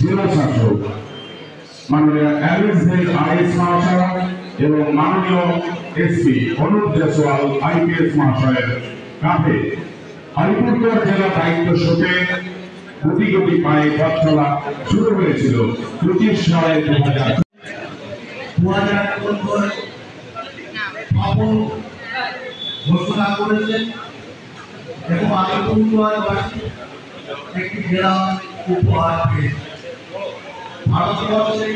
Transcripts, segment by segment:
জেলা শাসক মাননীয় আইএস মহাশয় এবং মাননীয় এসপি অনুপ জয়সওয়াল আইপিএস মহাশয়ের কাঁধে আলিপুরদুয়ার জেলা দায়িত্ব শোকে গতি গতি পায়ে পথ চলা শুরু হয়েছিল 25/6/2000 ঘোষণা করেছেন এবং আলিপুরদুয়ারবাসী একটি জেলা উপহার পেয়েছে। ভারতবর্ষে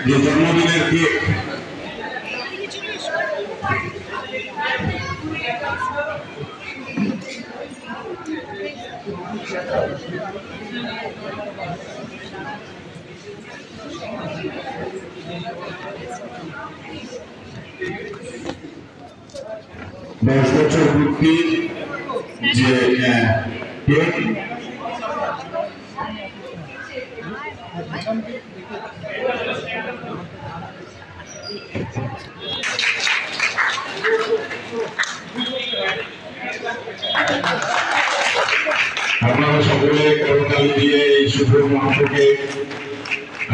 যে জন্মদিনের কেক দশ বছর পূর্তি যে কেক আপনারা সকলে করতালি দিয়ে এই শুভ মুহূর্তকে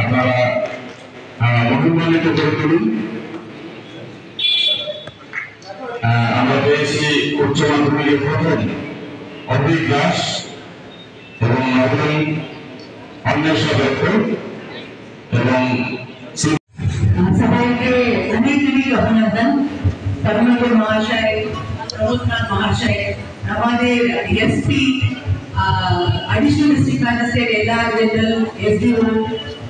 আপনারা অনুপ্রাণিত করে তুলুন। আমরা পেয়েছি উচ্চ মাধ্যমিকের প্রথম অভিক দাস এবং নবম অন্বেষা দত্ত এবং সবাইকে অনেক অনেক অভিনন্দন। কর্মকর মহাশয়, প্রবোধনাথ মহাশয়, আমাদের SP, additional district magistrate LR general, SDO,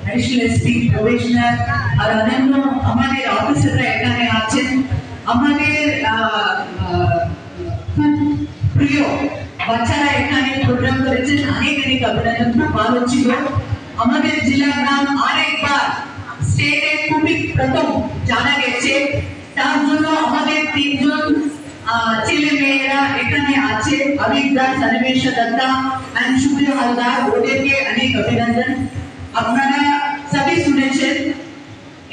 additional SP, probationer আর অন্যান্য আমাদের অফিসাররা এখানে আছেন। আমাদের খুব প্রিয় বাচ্চারা এখানে প্রোগ্রাম করেছেন, অনেক অনেক অভিনন্দন। খুব ভালো ছিল। আমাদের জেলার নাম আরেকবার স্টেটে খুবই প্রথম জানা গেছে। তার জন্য আমাদের 3 জন ছেলে মেয়েরা এখানে আছে, অভিক দাস, অন্বেষা দত্তা এন্ড সুপ্রিয় হালদার, ওদেরকে অনেক অভিনন্দন। আপনারা সবই শুনেছেন,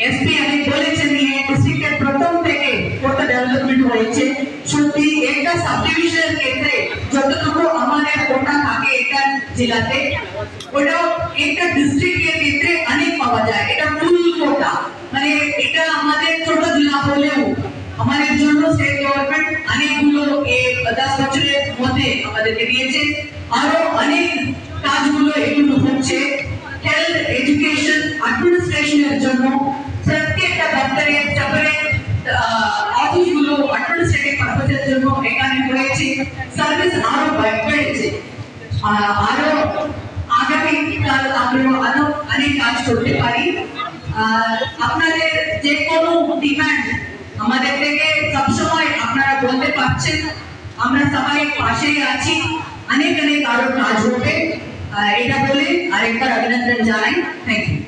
এসপি অনেক বলেছেন নিয়ে ডিস্ট্রিক্টের প্রথম থেকে কত ডেভেলপমেন্ট হয়েছে। সত্যি একটা সাব ডিভিশনের ক্ষেত্রে যতটুকু আমাদের কোটা থাকে এটা জেলাতে, ওটাও একটা ডিস্ট্রিক্টের ক্ষেত্রে অনেক পাওয়া যায়। এটা ফুল কোটা, মানে এটা আমাদের ছোট জেলা হলেও আমাদের জন্য স্টেট গভর্নমেন্ট অনেকগুলো 10 বছরের মধ্যে আমাদেরকে দিয়েছে। আরো অনেক কাজগুলো এগুলো হচ্ছে। হেলথ, এডুকেশন, অ্যাডমিনিস্ট্রেশনের জন্য প্রত্যেকটা দপ্তরে সেপারেট অফিসগুলো অ্যাডমিনিস্ট্রেটিভ পারপাসের জন্য এখানে হয়েছে। সার্ভিস আরো বেড়েছে। আরো আগামীকাল আমরা আরো অনেক কাজ করতে পারি। আপনাদের যে কোনো ডিমান্ড আমাদের থেকে সবসময় আপনারা বলতে পারছেন, আমরা সবাই পাশেই আছি। অনেক অনেক আরো কাজ হবে, এটা বলে আরেকবার অভিনন্দন জানাই। Thank you.